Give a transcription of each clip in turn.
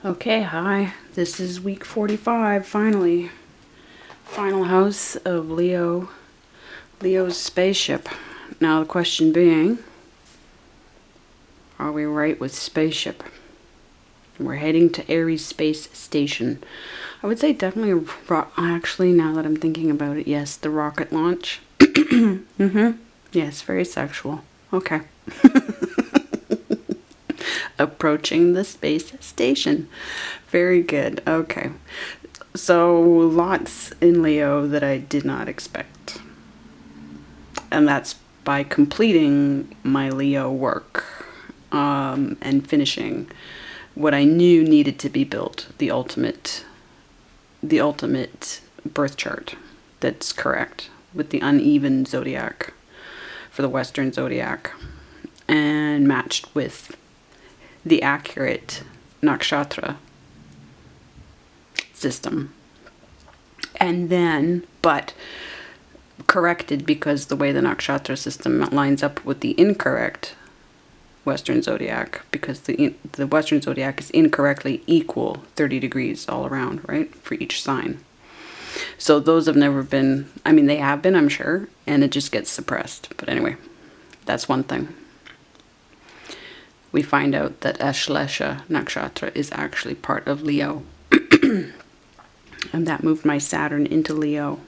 Okay, hi. This is week 45, finally. Final house of Leo's spaceship. Now the question being, are we right with spaceship? We're heading to Aries Space Station. I would say definitely actually, now that I'm thinking about it, yes, the rocket launch. Yes, very sexual. Okay. Approaching the space station. Very good. Okay. So lots in Leo that I did not expect. And that's by completing my Leo work and finishing what I knew needed to be built, the ultimate birth chart that's correct with the uneven zodiac for the Western zodiac and matched with the accurate Nakshatra system. And then, but corrected because the way the Nakshatra system lines up with the incorrect Western zodiac, because the Western zodiac is incorrectly equal 30 degrees all around, right, for each sign. So those have never been, I mean, they have been, I'm sure, and it just gets suppressed. But anyway, that's one thing. We find out that Ashlesha Nakshatra is actually part of Leo. And that moved my Saturn into Leo.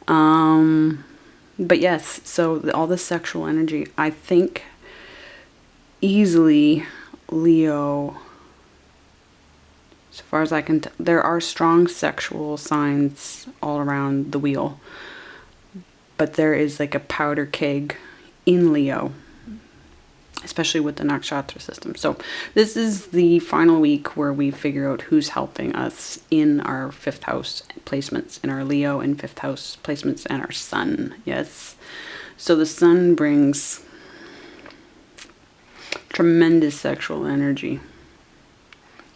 But yes, so all the sexual energy, I think easily Leo, as far as I can tell, there are strong sexual signs all around the wheel. But there is like a powder keg in Leo, especially with the Nakshatra system. So this is the final week where we figure out who's helping us in our 5th house placements, in our Leo and 5th house placements, and our sun. Yes. So the sun brings tremendous sexual energy.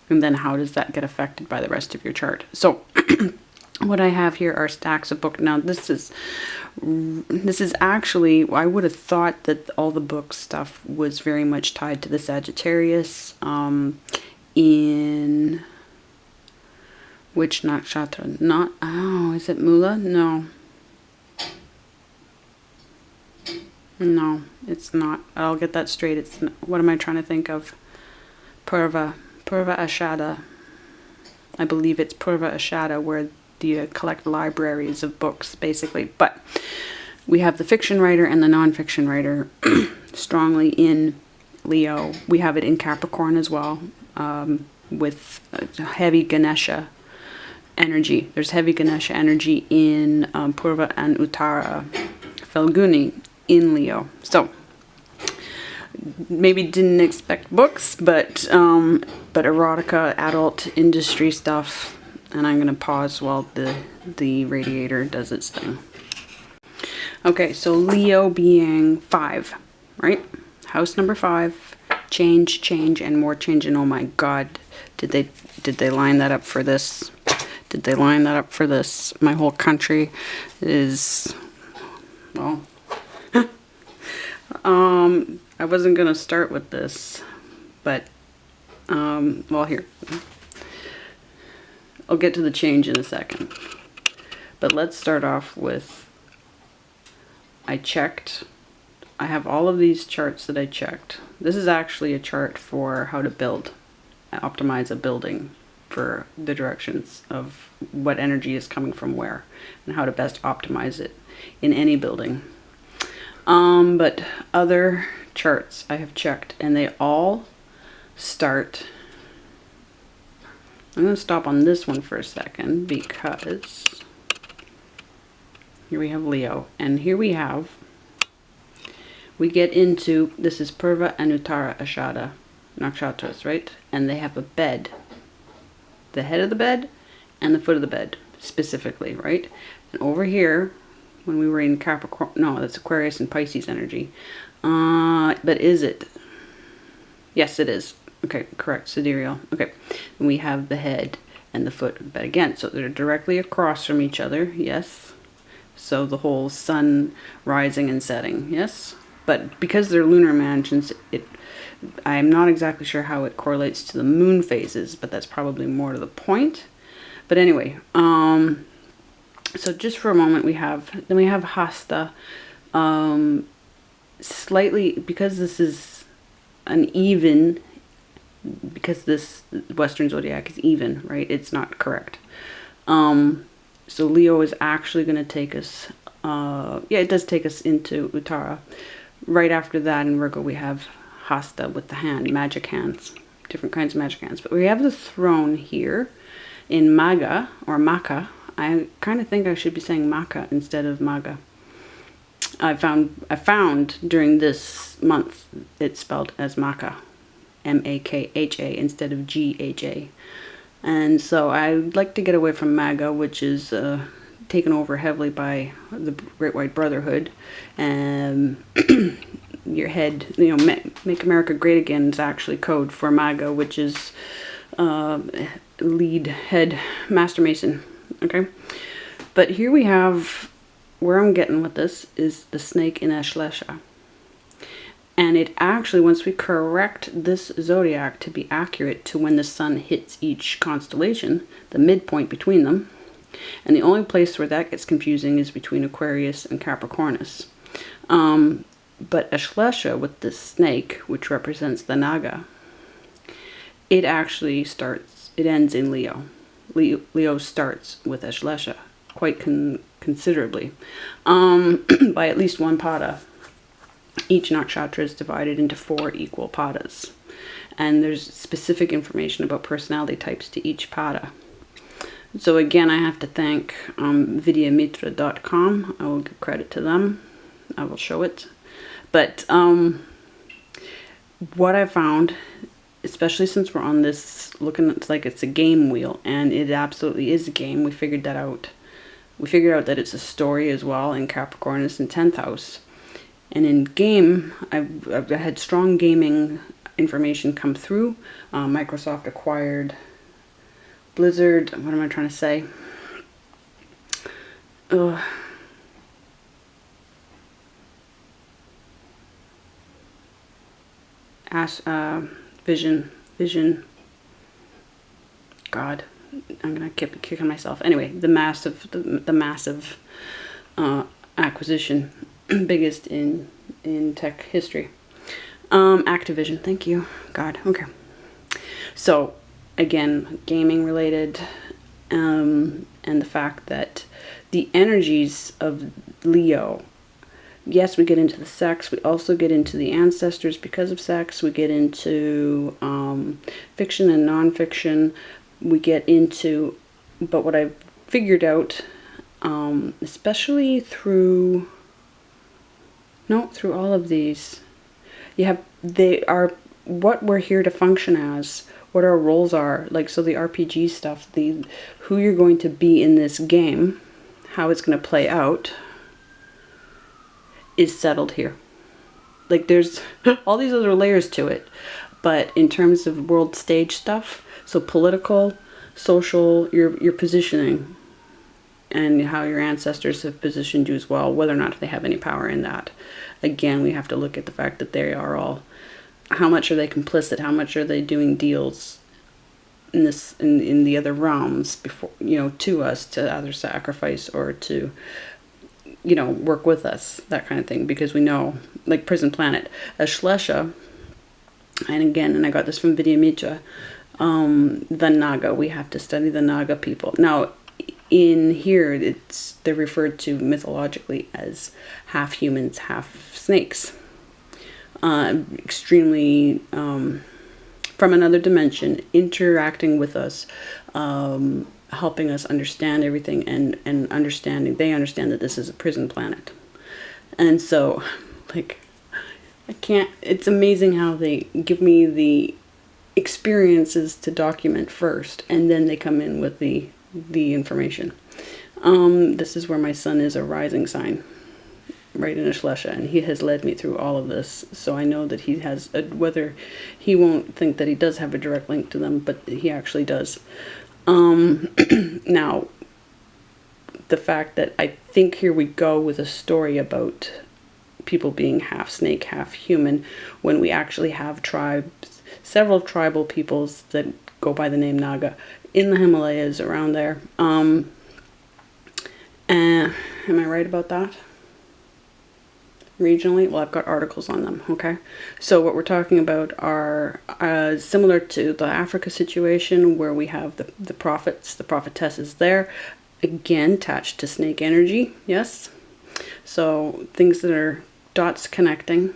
And then how does that get affected by the rest of your chart? So what I have here are stacks of books. Now this is actually, I would have thought that all the book stuff was very much tied to the Sagittarius, in which nakshatra? Not, oh, is it Mula? No. No, it's not. I'll get that straight. It's not, what am I trying to think of? Purva Ashada. I believe it's Purva Ashada, where you collect libraries of books, basically. But we have the fiction writer and the non-fiction writer strongly in Leo. We have it in Capricorn as well, with heavy Ganesha energy. There's heavy Ganesha energy in Purva and Uttara Falguni in Leo. So maybe didn't expect books, but erotica, adult industry stuff. And I'm gonna pause while the radiator does its thing. Okay, so Leo being 5, right? House number 5, change, and more change. And oh my God, did they line that up for this? Did they line that up for this? My whole country is, well, I wasn't gonna start with this, but well, here. I'll get to the change in a second. But let's start off with, I checked. I have all of these charts that I checked. This is actually a chart for how to build, optimize a building for the directions of what energy is coming from where and how to best optimize it in any building. But other charts I have checked, and they all start. I'm going to stop on this one for a second because here we have Leo, and here we get into, this is Purva and Uttara Ashada Nakshatras, right? And they have a bed, the head of the bed and the foot of the bed specifically, right? And over here, when we were in Capricorn, no, that's Aquarius and Pisces energy. But is it? Yes, it is. Okay, correct, sidereal. Okay, and we have the head and the foot, but again, so they're directly across from each other, yes. So the whole sun rising and setting, yes. But because they're lunar mansions, I'm not exactly sure how it correlates to the moon phases, but that's probably more to the point. But anyway, so just for a moment, we have Hasta, slightly, because this is an even, because this Western zodiac is even, right? It's not correct. So Leo is actually going to take us, yeah, it does take us into Uttara. Right after that in Virgo, we have Hasta with the hand, magic hands, different kinds of magic hands. But we have the throne here in Maga, or Maka. I kind of think I should be saying Maka instead of Maga. I found during this month it's spelled as Maka, M-A-K-H-A instead of G-H-A. And so I'd like to get away from MAGA, which is taken over heavily by the Great White Brotherhood. And your head, you know, Make America Great Again is actually code for MAGA, which is lead head Master Mason. Okay, but here we have, where I'm getting with this is the snake in Ashlesha. And it actually, once we correct this zodiac to be accurate to when the sun hits each constellation, the midpoint between them, and the only place where that gets confusing is between Aquarius and Capricornus. But Ashlesha with this snake, which represents the Naga, it actually ends in Leo. Leo starts with Ashlesha quite considerably, by at least one pada. Each nakshatra is divided into 4 equal padas, and there's specific information about personality types to each pada. So again, I have to thank vidyamitra.com. I will give credit to them. I will show it. But what I found, especially since we're on this, looking at like it's a game wheel, and it absolutely is a game. We figured that out. We figured out that it's a story as well in Capricornus and 10th house. And in game, I've had strong gaming information come through. Microsoft acquired Blizzard. What am I trying to say? Vision. God, I'm gonna keep kicking myself. Anyway, the massive acquisition, biggest in tech history. Activision. Thank you. God. Okay. So again, gaming related, and the fact that the energies of Leo. Yes, we get into the sex. We also get into the ancestors because of sex. We get into fiction and nonfiction. We get into, but what I figured out, especially through all of these, they are what we're here to function as, what our roles are. Like, so the RPG stuff, who you're going to be in this game, how it's going to play out, is settled here. Like, there's all these other layers to it, but in terms of world stage stuff, so political, social, your positioning, and how your ancestors have positioned you as well, whether or not they have any power in that. Again, we have to look at the fact that they are all, how much are they complicit, how much are they doing deals in this, in the other realms before, to us, to either sacrifice or to, work with us, that kind of thing. Because we know, like Prison Planet, Ashlesha, and I got this from Vidyamitra, the Naga, we have to study the Naga people. Now, in here, they're referred to mythologically as half humans, half snakes. Extremely from another dimension, interacting with us, helping us understand everything, and they understand that this is a prison planet. And so, like, it's amazing how they give me the experiences to document first, and then they come in with the information. This is where my son is a rising sign, right in Ashlesha, and he has led me through all of this, so I know that he has whether he won't think that he does have a direct link to them, but he actually does. Now, the fact that I think here we go with a story about people being half snake, half human, when we actually have tribes, several tribal peoples that go by the name Naga in the Himalayas around there. Am I right about that? Regionally? Well, I've got articles on them, okay? So what we're talking about are similar to the Africa situation, where we have the prophets, the prophetesses there, again, attached to snake energy, yes? So things that are dots connecting.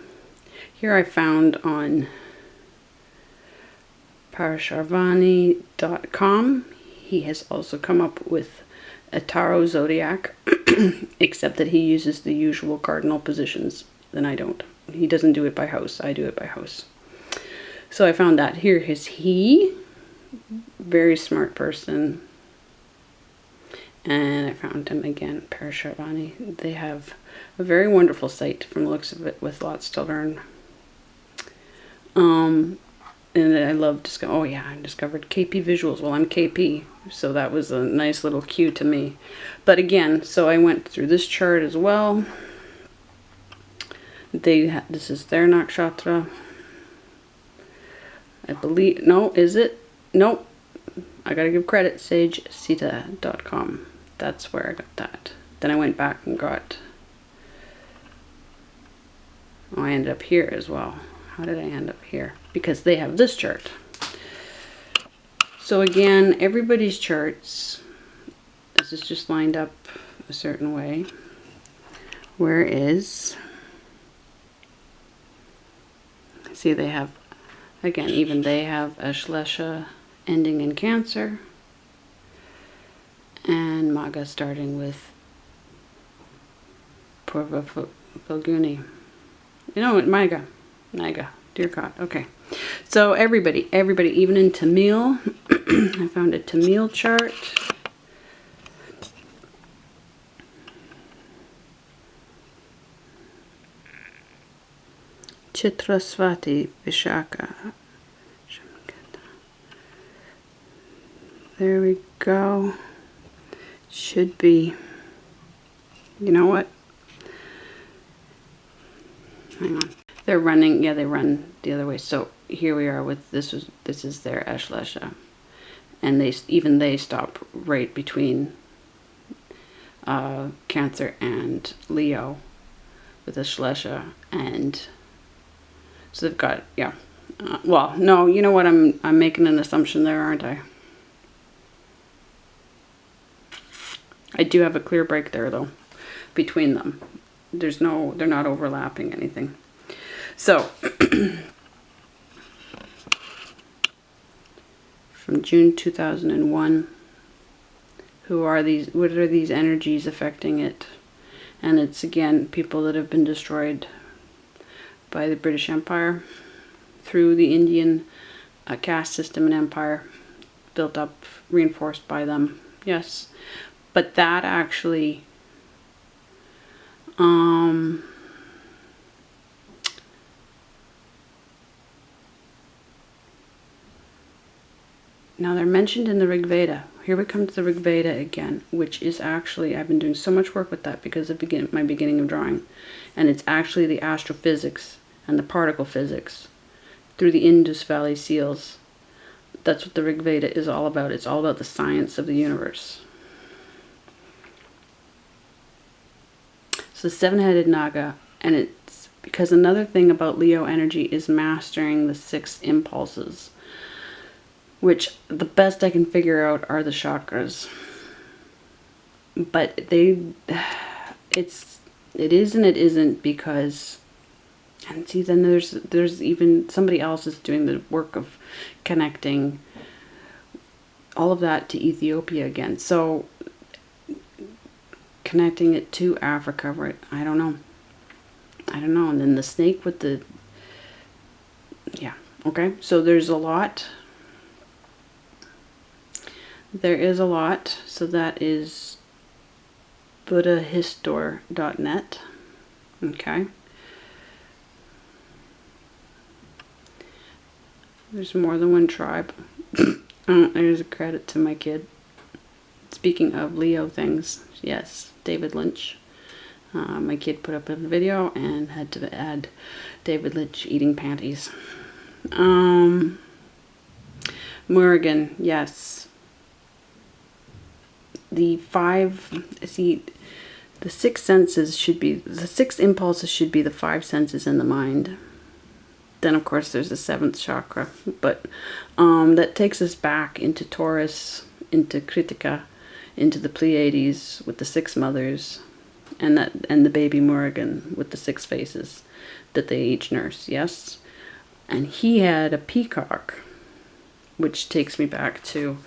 Here I found on Parasharvani.com, he has also come up with a tarot zodiac, except that he uses the usual cardinal positions, then I don't. He doesn't do it by house, I do it by house. So I found that. Here is he, very smart person. And I found him again, Parasharvani. They have a very wonderful site from the looks of it, with lots to learn. And I love oh yeah, I discovered KP visuals. Well, I'm KP, so that was a nice little cue to me. But again, so I went through this chart as well. This is their Nakshatra. I believe, no, is it? Nope. I gotta give credit, sagesita.com. That's where I got that. Then I went back and got, oh, I ended up here as well. How did I end up here? Because they have this chart. So again, everybody's charts, this is just lined up a certain way. Where is, see, they have, again, even they have Ashlesha ending in Cancer, and Maga starting with Purva Falguni. You know what, Naga, dear God. Okay, so everybody, even in Tamil, I found a Tamil chart. Chitraswati Vishaka. There we go. Should be. You know what? Hang on. They're running, yeah, they run the other way. So here we are with this is their Ashlesha. And they stop right between Cancer and Leo with Ashlesha. And so they've got, yeah. Well, no, you know what? I'm making an assumption there, aren't I? I do have a clear break there, though, between them. They're not overlapping anything. So, from June 2001, what are these energies affecting it? And it's, again, people that have been destroyed by the British Empire through the Indian caste system and empire, built up, reinforced by them. Yes. But that actually, now they're mentioned in the Rig Veda. Here we come to the Rig Veda again, which is actually, I've been doing so much work with that because of my beginning of drawing. And it's actually the astrophysics and the particle physics through the Indus Valley seals. That's what the Rig Veda is all about. It's all about the science of the universe. So seven-headed Naga, and it's because another thing about Leo energy is mastering the 6 impulses, which the best I can figure out are the chakras. But it is and it isn't, because, and see, then there's even somebody else is doing the work of connecting all of that to Ethiopia again. So connecting it to Africa, right? I don't know. And then the snake with the, yeah, okay. So there's a lot. There is a lot. So that is buddhahistor.net. Okay. There's more than one tribe. There's a credit to my kid. Speaking of Leo things, yes, David Lynch. My kid put up a video and had to add David Litch eating panties. Murugan, yes. The six senses should be, the six impulses should be the five senses in the mind. Then, of course, there's the seventh chakra. But that takes us back into Taurus, into Kritika, into the Pleiades with the six mothers, and the baby Murugan with the six faces that they each nurse, yes? And he had a peacock, which takes me back to,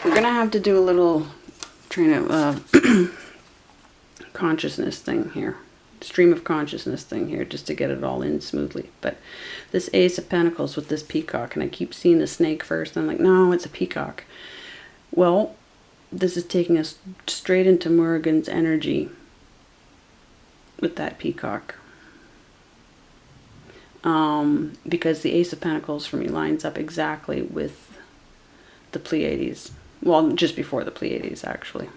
we're going to have to do a little train of consciousness thing here, stream of consciousness thing here, just to get it all in smoothly. But this Ace of Pentacles with this peacock, and I keep seeing the snake first, and I'm like, no, it's a peacock. Well, this is taking us straight into Murugan's energy with that peacock. Because the Ace of Pentacles for me lines up exactly with the Pleiades. Well, just before the Pleiades, actually.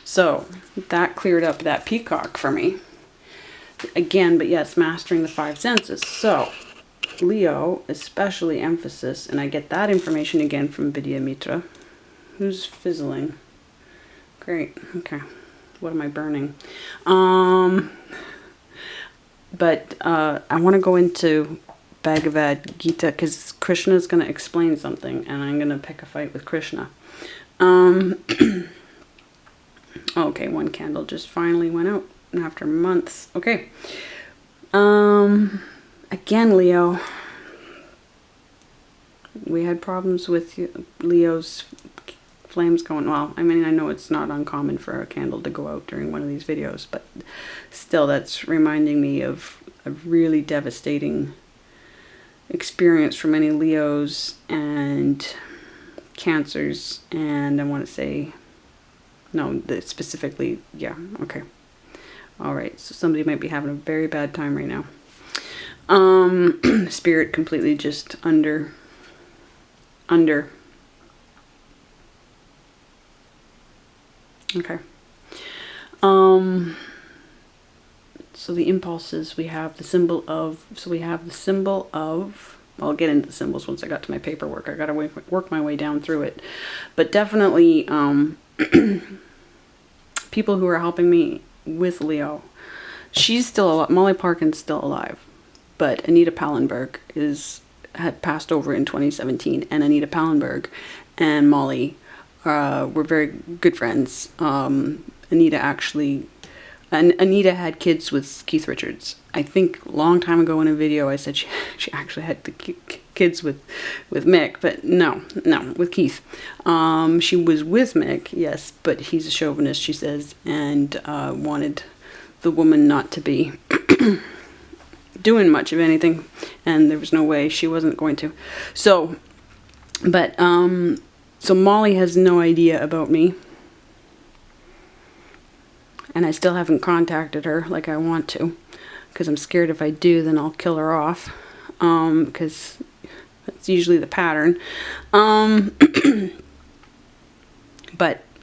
So, that cleared up that peacock for me. Again, but yes, mastering the five senses. So, Leo, especially emphasis, and I get that information again from Vidya Mitra. Who's fizzling? Great, okay. What am I burning? But I want to go into Bhagavad Gita because Krishna is going to explain something, and I'm going to pick a fight with Krishna. Okay, one candle just finally went out after months. Okay. Again, Leo. We had problems with Leo's flames going. Well, I mean, I know it's not uncommon for a candle to go out during one of these videos, but still, that's reminding me of a really devastating experience for many Leos and Cancers, and I want to say, no, specifically, yeah, okay. All right, so somebody might be having a very bad time right now. Spirit completely just under. Okay. So the impulses, we have the symbol of, I'll get into the symbols once I got to my paperwork. I got to work my way down through it. But definitely, people who are helping me with Leo. She's still alive. Molly Parkin's still alive. But Anita Pallenberg had passed over in 2017. And Anita Pallenberg and Molly were very good friends. Anita had kids with Keith Richards. I think a long time ago in a video I said she actually had the kids with Mick, but no, with Keith. She was with Mick, yes, but he's a chauvinist, she says, and wanted the woman not to be doing much of anything, and there was no way she wasn't going to. So, but, so Molly has no idea about me. And I still haven't contacted her like I want to. Because I'm scared if I do, then I'll kill her off. Because that's usually the pattern. But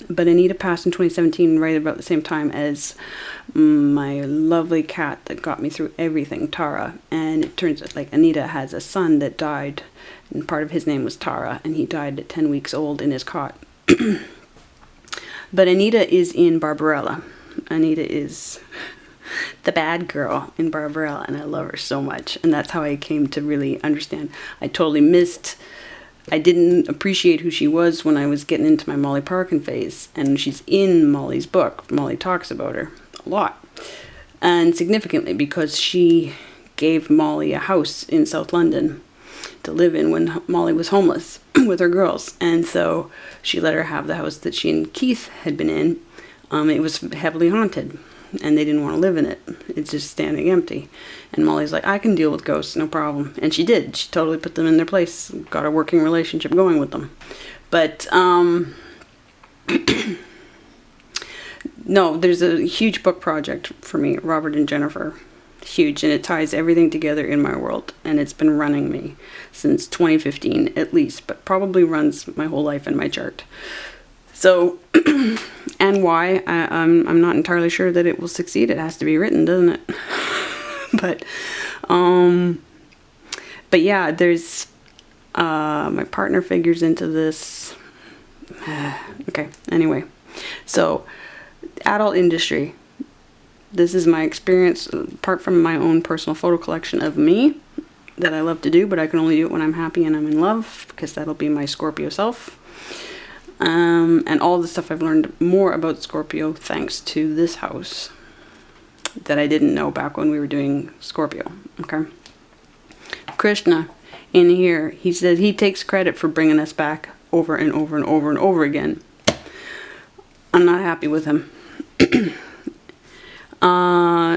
Anita passed in 2017 right about the same time as my lovely cat that got me through everything, Tara. And it turns out like Anita has a son that died. And part of his name was Tara. And he died at 10 weeks old in his cot. But Anita is in Barbarella. Anita is the bad girl in Barbarella, and I love her so much. And that's how I came to really understand. I didn't appreciate who she was when I was getting into my Molly Parkin phase. And she's in Molly's book. Molly talks about her a lot. And significantly because she gave Molly a house in South London to live in when Molly was homeless with her girls. And so she let her have the house that she and Keith had been in. It was heavily haunted, and they didn't want to live in it. It's just standing empty. And Molly's like, I can deal with ghosts, no problem. And she did. She totally put them in their place, got a working relationship going with them. But, no, there's a huge book project for me, Robert and Jennifer. Huge, and it ties everything together in my world. And it's been running me since 2015, at least, but probably runs my whole life in my chart. So, And why, I'm not entirely sure that it will succeed. It has to be written, doesn't it? But yeah, there's my partner figures into this. Okay, anyway, so adult industry. This is my experience, apart from my own personal photo collection of me that I love to do, but I can only do it when I'm happy and I'm in love, because that'll be my Scorpio self. And all the stuff I've learned more about Scorpio thanks to this house that I didn't know back when we were doing Scorpio. Okay. Krishna, in here, he said he takes credit for bringing us back over and over and over and over again. I'm not happy with him.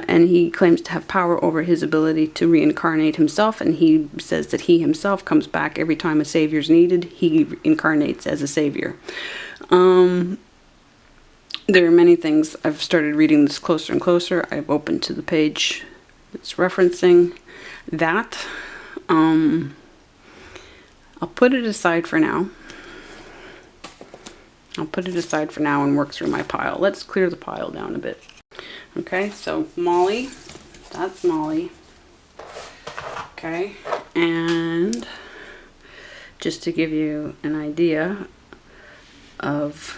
And he claims to have power over his ability to reincarnate himself, and he says that he himself comes back every time a savior's needed. He incarnates as a savior. There are many things. I've started reading this closer and closer. I've opened to the page that's referencing that. I'll put it aside for now. I'll put it aside for now and work through my pile. Let's clear the pile down a bit. Okay, so Molly, that's Molly. Okay, and just to give you an idea of,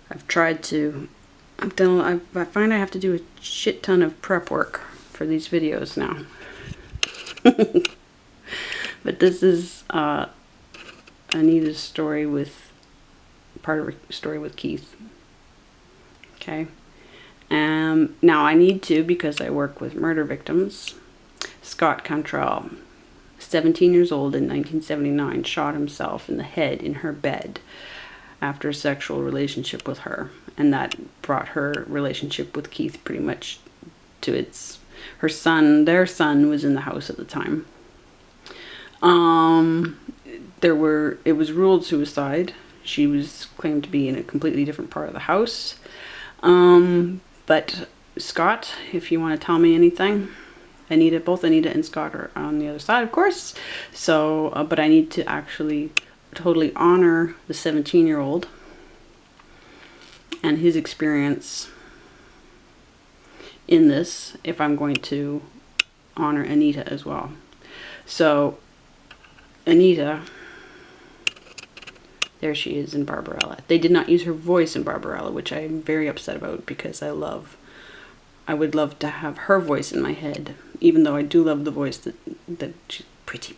I find I have to do a shit ton of prep work for these videos now. But this is Anita's story with, part of her story with Keith. Okay. Now I need to, because I work with murder victims. Scott Cantrell, 17 years old in 1979, shot himself in the head in her bed after a sexual relationship with her. And that brought her relationship with Keith pretty much to its, her son, their son was in the house at the time. It was ruled suicide. She was claimed to be in a completely different part of the house. But Scott, if you want to tell me anything, Anita, both Anita and Scott are on the other side, of course. So, but I need to actually totally honor the 17-year-old and his experience in this, if I'm going to honor Anita as well. So, Anita, there she is in Barbarella. They did not use her voice in Barbarella, which I'm very upset about, because I would love to have her voice in my head, even though I do love the voice that she's pretty.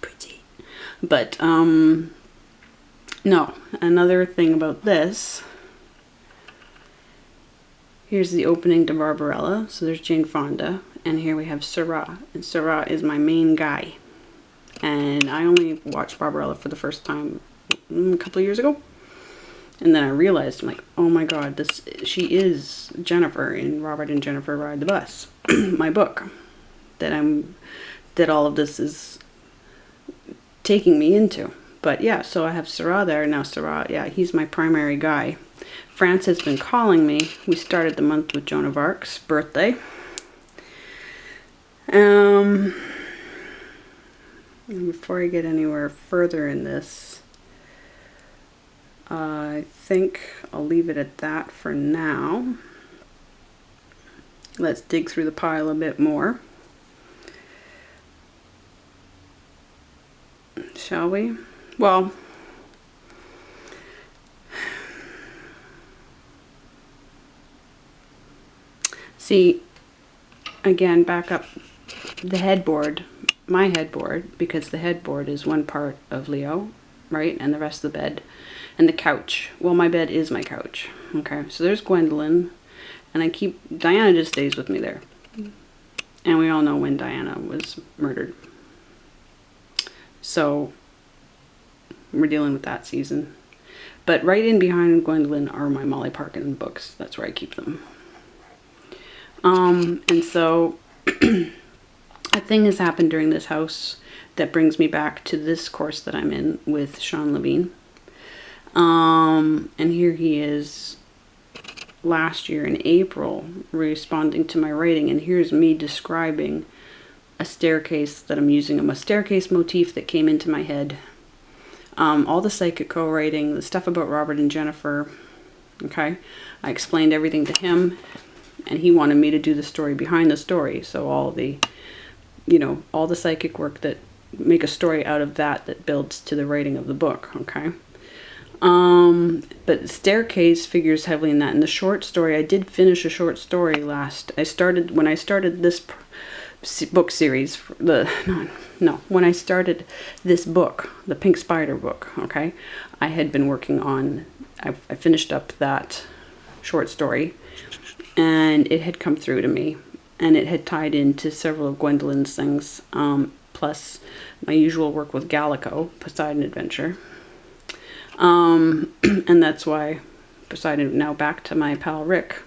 But, no. Another thing about this, here's the opening to Barbarella. So there's Jane Fonda, and here we have Syrah, and Syrah is my main guy. And I only watched Barbarella for the first time a couple of years ago, and then I realized, I'm like, oh my god, she is Jennifer in Robert and Jennifer Ride the Bus, my book that all of this is taking me into. But yeah, so I have Syrah there now. Syrah, yeah, he's my primary guy. France has been calling me. We started the month with Joan of Arc's birthday. And before I get anywhere further in this, I think I'll leave it at that for now. Let's dig through the pile a bit more. Shall we? Well, see, again, back up the headboard, my headboard, because the headboard is one part of Leo, right? And the rest of the bed. And the couch. Well, my bed is my couch. Okay, so there's Gwendolyn. And Diana just stays with me there. And we all know when Diana was murdered. So, we're dealing with that season. But right in behind Gwendolyn are my Molly Parkin books. That's where I keep them. And so, a thing has happened during this house that brings me back to this course that I'm in with Sean Levine. And here he is last year in April responding to my writing, and here's me describing a staircase that I'm using, a staircase motif that came into my head. All the psychic co-writing, the stuff about Robert and Jennifer, Okay, I explained everything to him, and he wanted me to do the story behind the story. So all the, you know, all the psychic work that make a story out of that builds to the writing of the book. Okay. But staircase figures heavily in that. In the short story, I did finish a short story when I started this book series, when I started this book, the Pink Spider book, okay, I had been working on, I finished up that short story, and it had come through to me, and it had tied into several of Gwendolyn's things, plus my usual work with Gallico, Poseidon Adventure. And that's why Poseidon, now back to my pal Rick.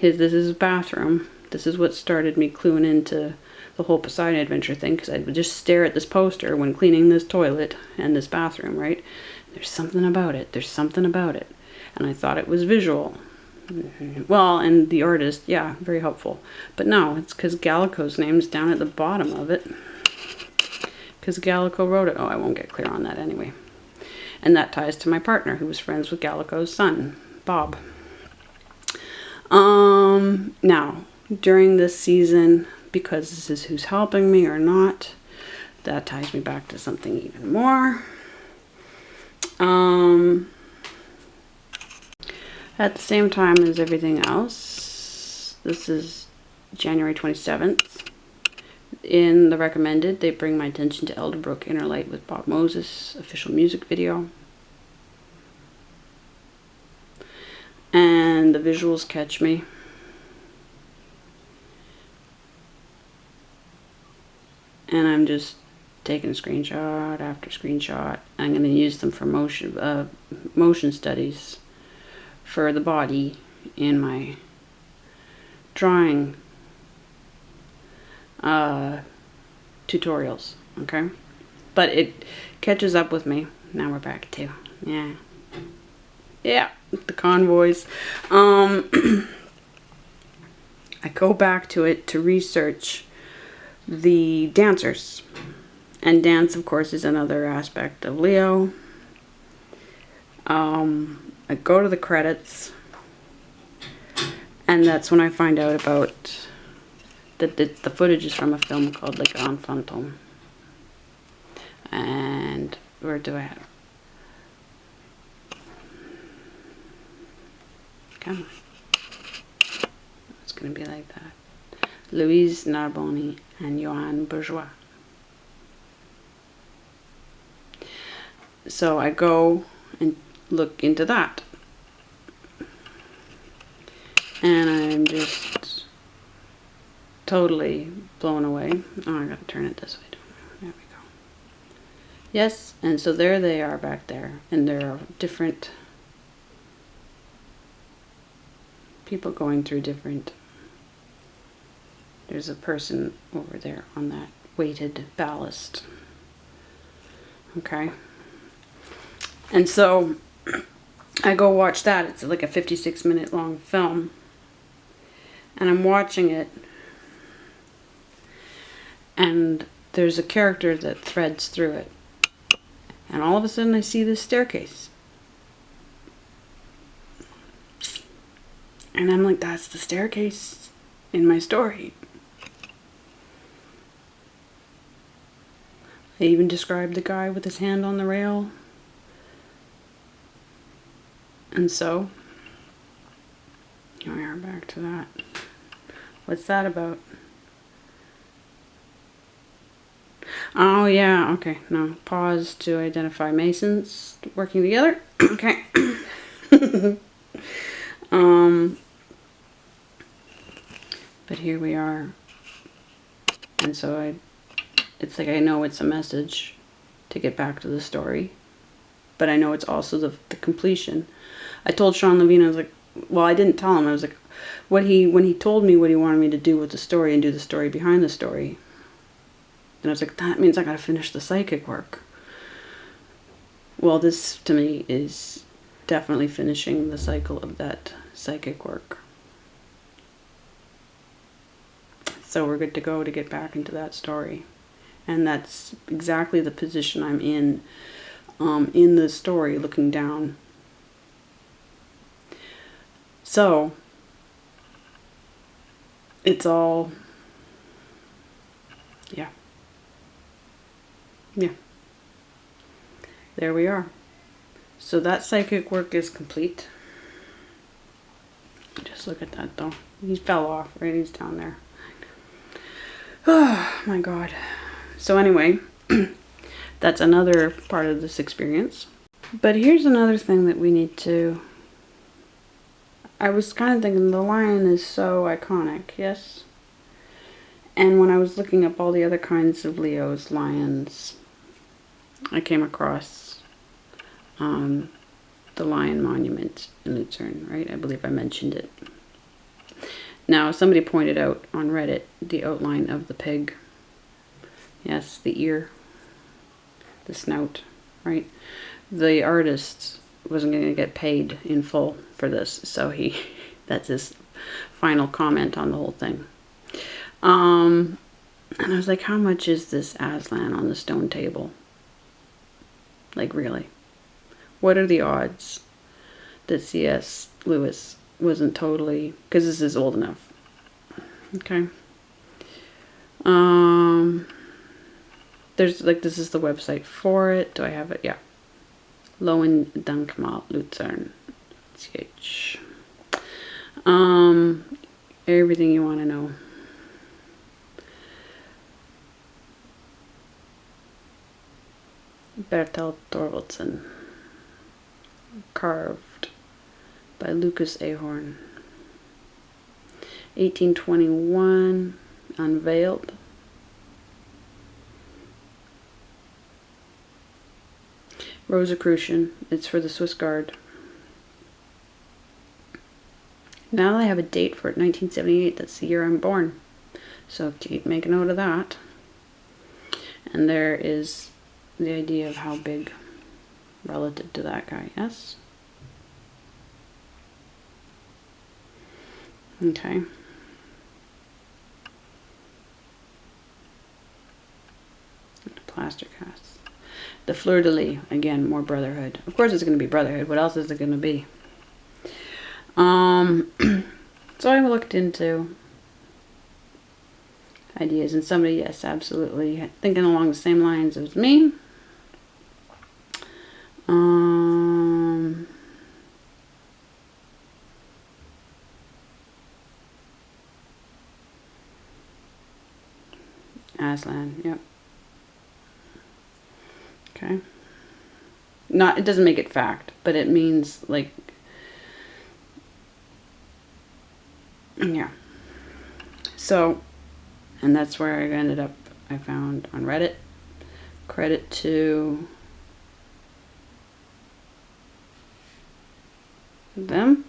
This is his bathroom. This is what started me cluing into the whole Poseidon Adventure thing, because I would just stare at this poster when cleaning this toilet and this bathroom, right? There's something about it. There's something about it. And I thought it was visual. Well, and the artist, yeah, very helpful. But no, it's because Gallico's name's down at the bottom of it. Because Gallico wrote it. Oh, I won't get clear on that anyway. And that ties to my partner, who was friends with Gallico's son, Bob. Now, during this season, because this is who's helping me or not, that ties me back to something even more. At the same time as everything else, this is January 27th. In the recommended, they bring my attention to Elderbrook Inner Light with Bob Moses, official music video. And the visuals catch me. And I'm just taking screenshot after screenshot. I'm going to use them for motion studies for the body in my drawing tutorials, okay? But it catches up with me. Now we're back to, yeah, the convoys. I go back to it to research the dancers. And dance, of course, is another aspect of Leo. I go to the credits, and that's when I find out about that the footage is from a film called Le Grand Fantôme. And where do I have? Come on. It's going to be like that. Louise Narboni and Johann Bourgeois. So I go and look into that. And I'm just totally blown away. Oh, I gotta turn it this way. There we go. Yes, and so there they are back there. And there are different people going through different. There's a person over there on that weighted ballast. Okay. And so I go watch that. It's like a 56-minute long film. And I'm watching it. And there's a character that threads through it. And all of a sudden I see this staircase. And I'm like, that's the staircase in my story. I even described the guy with his hand on the rail. And so, here we are back to that. What's that about? Oh yeah, okay, no. Pause to identify Masons working together. Okay. But here we are. And so it's like I know it's a message to get back to the story. But I know it's also the completion. I told Sean Levine, I was like, well, I didn't tell him. I was like, when he told me what he wanted me to do with the story and do the story behind the story, and I was like, that means I gotta finish the psychic work. Well, this to me is definitely finishing the cycle of that psychic work. So we're good to go to get back into that story. And that's exactly the position I'm in the story, looking down So it's all, yeah. There we are. So that psychic work is complete. Just look at that though. He fell off, right? He's down there. Oh my God. So anyway, that's another part of this experience. But here's another thing that we need to... I was kind of thinking the lion is so iconic, yes? And when I was looking up all the other kinds of Leos, lions, I came across the lion monument in Lucerne, right? I believe I mentioned it. Now, somebody pointed out on Reddit the outline of the pig. Yes, the ear, the snout, right? The artist wasn't going to get paid in full for this, so that's his final comment on the whole thing. And I was like, how much is this Aslan on the stone table? Like, really? What are the odds that C.S. Lewis wasn't totally... Because this is old enough. Okay. There's, like, this is the website for it. Do I have it? Yeah. Lowen Dankmal Luzern. CH. Everything you want to know. Bertel Thorvaldsen. Carved by Lucas Ahorn. 1821. Unveiled. Rosicrucian. It's for the Swiss Guard. Now they have a date for it, 1978. That's the year I'm born. So keep make a note of that. And there is the idea of how big relative to that guy, yes? Okay. Plaster casts. The fleur-de-lis, again, more brotherhood. Of course it's going to be brotherhood. What else is it going to be? So I looked into ideas, and somebody, yes, absolutely, thinking along the same lines as me. Aslan, yep. Okay. Not, it doesn't make it fact, but it means, like, yeah. So, and that's where I ended up, I found on Reddit. Credit to them.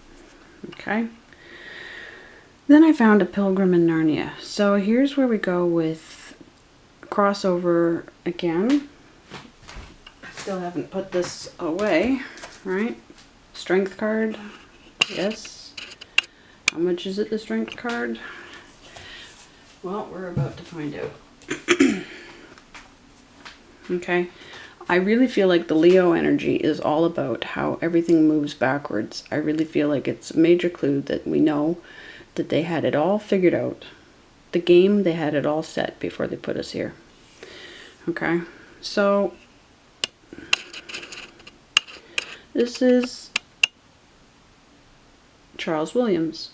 Okay. Then I found a pilgrim in Narnia. So here's where we go with crossover again. Still haven't put this away, right? Strength card. Yes. How much is it, the strength card? Well, we're about to find out. Okay. I really feel like the Leo energy is all about how everything moves backwards. I really feel like it's a major clue that we know that they had it all figured out. The game, they had it all set before they put us here. Okay. So, this is Charles Williams,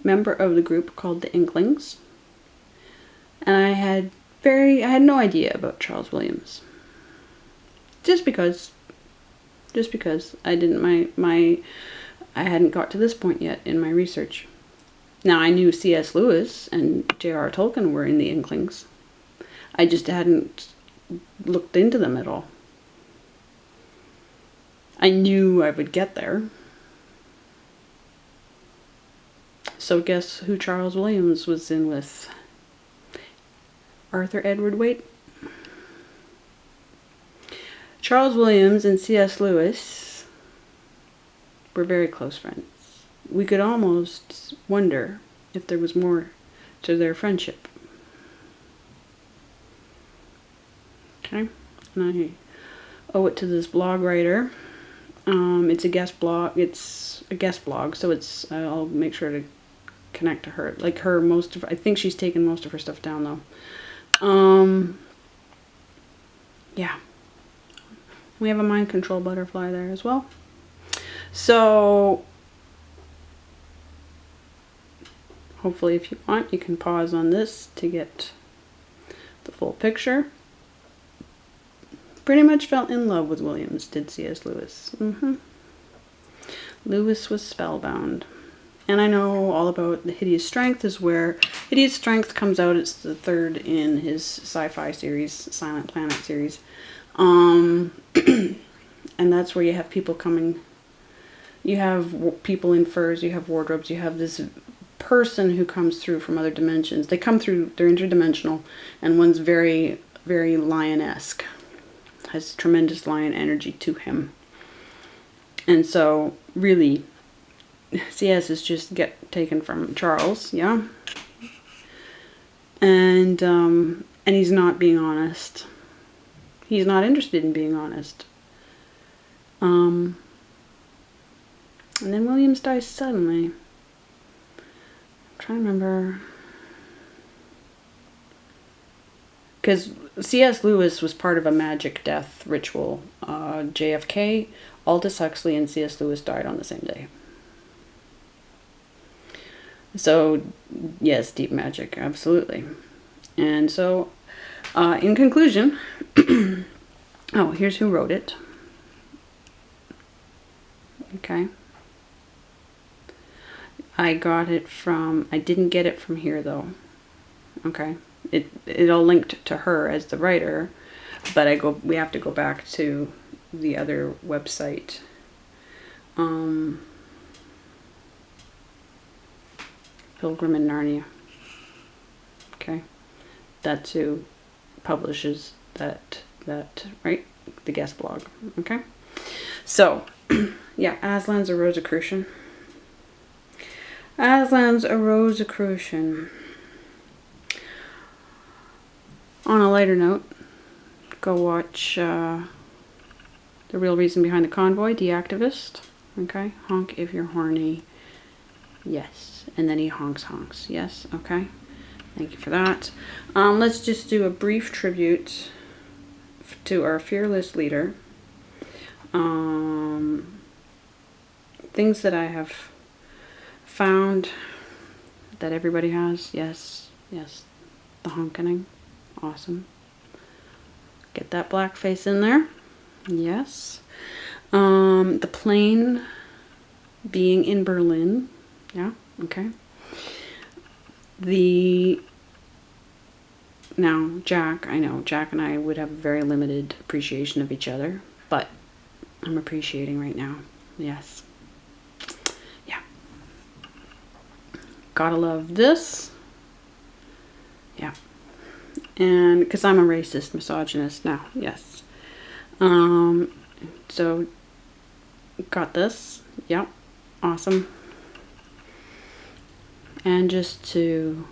member of the group called the Inklings. And I had no idea about Charles Williams. Just because I didn't, I hadn't got to this point yet in my research. Now, I knew C.S. Lewis and J.R. Tolkien were in the Inklings. I just hadn't looked into them at all. I knew I would get there. So guess who Charles Williams was in with? Arthur Edward Waite. Charles Williams and C.S. Lewis were very close friends. We could almost wonder if there was more to their friendship. Okay, and I owe it to this blog writer, It's a guest blog. It's a guest blog, so it's. I'll make sure to connect to her. Like her, I think she's taken most of her stuff down though. Yeah. We have a mind control butterfly there as well. So hopefully if you want, you can pause on this to get the full picture. Pretty much fell in love with Williams, did C.S. Lewis. Lewis was spellbound. And I know all about The Hideous Strength is where Hideous Strength comes out. It's the third in his sci-fi series, Silent Planet series. And that's where you have people coming. You have people in furs, you have wardrobes, you have this person who comes through from other dimensions. They come through, they're interdimensional, and one's very, very lion-esque. Has tremendous lion energy to him. And so, really, CS is just taken from Charles, yeah? And he's not being honest. He's not interested in being honest. And then Williams dies suddenly. I'm trying to remember. Because C.S. Lewis was part of a magic death ritual. JFK, Aldous Huxley, and C.S. Lewis died on the same day. So, yes, deep magic, absolutely. And so, in conclusion, oh, here's who wrote it. Okay. I got it from, I didn't get it from here though. Okay. It all linked to her as the writer, but we have to go back to the other website. Pilgrim in Narnia. Okay. That's who publishes that, right? The guest blog. Okay. So, yeah, Aslan's a Rosicrucian. Aslan's a Rosicrucian. On a lighter note, go watch The Real Reason Behind the Convoy, The Activist. Okay, honk if you're horny. Yes, and then he honks. Yes, okay. Thank you for that. Let's just do a brief tribute to our fearless leader. Things that I have found that everybody has. Yes, the honkening. Awesome. Get that black face in there. Yes. The plane being in Berlin. Yeah, okay. Now, Jack, I know, Jack and I would have very limited appreciation of each other, but I'm appreciating right now. Yes. Yeah. Gotta love this. Yeah. And because I'm a racist misogynist now, yes. So got this. Yep. Awesome. And just to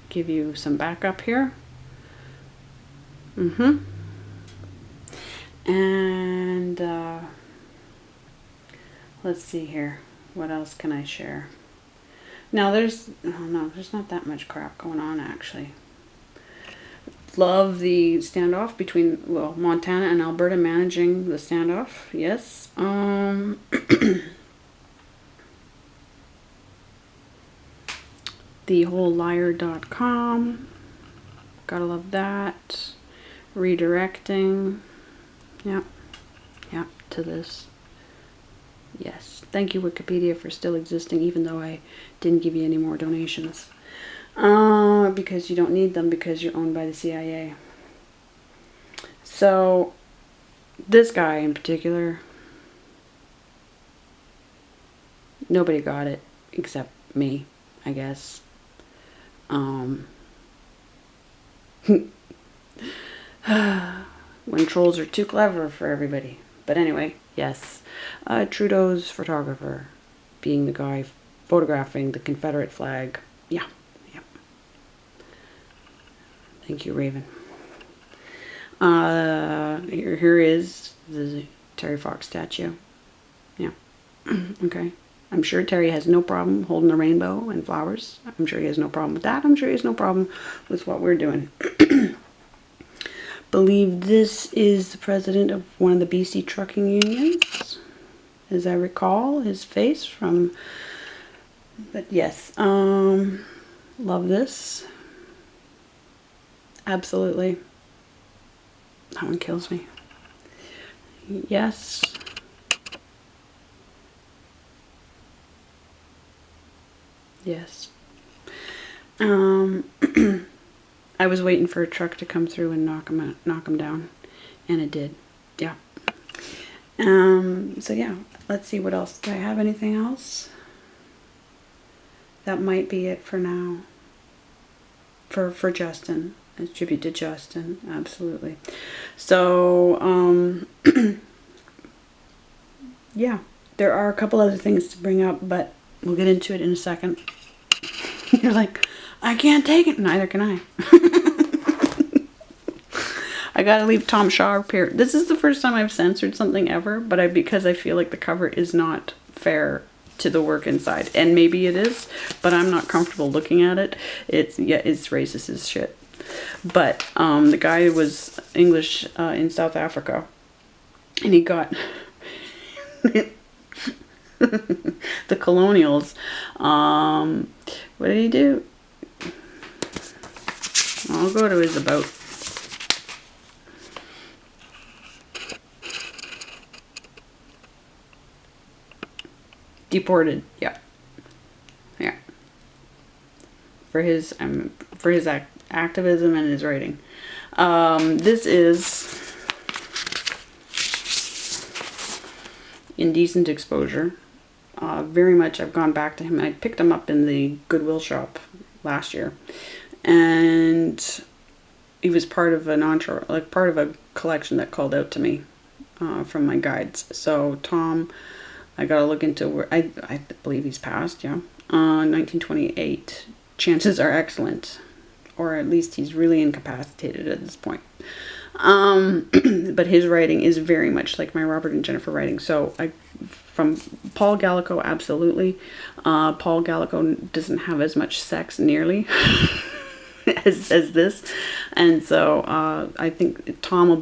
give you some backup here. And let's see here. What else can I share? Now there's not that much crap going on actually. Love the standoff between, well, Montana and Alberta managing the standoff. Yes. TheWholeLiar.com. Gotta love that. Redirecting. Yep, to this. Yes. Thank you, Wikipedia, for still existing, even though I didn't give you any more donations. Because you don't need them because you're owned by the CIA. So, this guy in particular, nobody got it except me, I guess. When trolls are too clever for everybody. But anyway, yes. Trudeau's photographer being the guy photographing the Confederate flag. Yeah. Thank you, Raven. Here is the Terry Fox statue. Yeah. Okay. I'm sure Terry has no problem holding a rainbow and flowers. I'm sure he has no problem with that. I'm sure he has no problem with what we're doing. Believe this is the president of one of the BC trucking unions, as I recall his face from. But yes, love this. Absolutely. That one kills me. Yes. Yes. I was waiting for a truck to come through and knock him down, and it did. Yeah. So yeah, let's see what else. Do I have anything else? That might be it for now. For Justin. A tribute to Justin, absolutely. So, yeah, there are a couple other things to bring up, but we'll get into it in a second. You're like, I can't take it. Neither can I. I gotta leave Tom Shaw up here. This is the first time I've censored something ever, but because I feel like the cover is not fair to the work inside, and maybe it is, but I'm not comfortable looking at it. It's racist as shit. But the guy was English in South Africa, and he got the colonials. What did he do? I'll go to his about. Deported. Yeah. Yeah. For his activism and his writing. This is Indecent Exposure. Very much I've gone back to him. I picked him up in the Goodwill shop last year, and he was part of part of a collection that called out to me from my guides. So Tom, I gotta look into where I believe he's passed. Yeah, 1928. Chances are excellent, or at least he's really incapacitated at this point. But his writing is very much like my Robert and Jennifer writing. So from Paul Gallico, absolutely. Paul Gallico doesn't have as much sex nearly as this, and so I think Tom will be